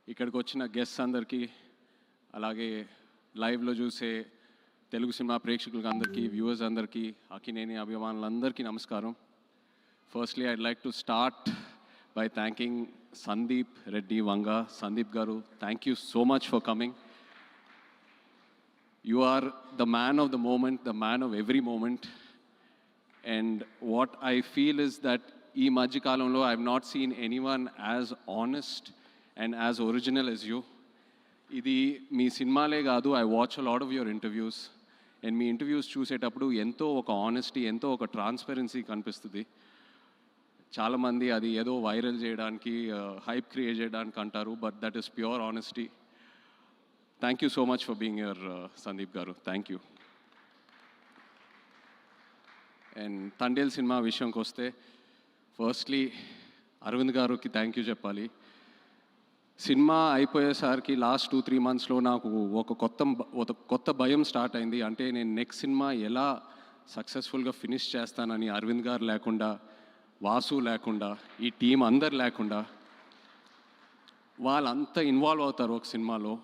ఇక్కడికి వచ్చిన గెస్ట్స్ అందరికీ, అలాగే లైవ్లో చూసే తెలుగు సినిమా ప్రేక్షకులకు అందరికీ, వ్యూవర్స్ అందరికీ, అక్కినేని అభిమానులందరికీ నమస్కారం. Firstly I'd like to start by thanking Sandeep Reddy Vanga. Sandeep Garu, thank you so much for coming. You are the man of the moment, the man of every moment. And what I feel is that ee madhya kalamlo I have not seen anyone as honest and as original as you. Idi మీ సినిమాలే కాదు, I watch a lot of your interviews. And me interviews చూసేటప్పుడు ఎంతో ఒక honesty, ఎంతో ఒక transparency కనిపిస్తుంది. చాలామంది అది ఏదో వైరల్ చేయడానికి, హైప్ క్రియేట్ చేయడానికి అంటారు, but that is pure honesty. Thank you so much for being your Sandeep గారు, థ్యాంక్ యూ. అండ్ తండేల్ సినిమా విషయంకి వస్తే, ఫస్ట్లీ అరవింద్ గారికి థ్యాంక్ యూ చెప్పాలి. సినిమా అయిపోయేసరికి లాస్ట్ 2-3 monthsలో నాకు ఒక కొత్త భయం స్టార్ట్ అయింది. అంటే నేను నెక్స్ట్ సినిమా ఎలా సక్సెస్ఫుల్గా ఫినిష్ చేస్తానని. అరవింద్ గారు లేకుండా, వాసు లేకుండా, ఈ టీం అందరు లేకుండా, వాళ్ళంతా ఇన్వాల్వ్ అవుతారు ఒక సినిమాలో.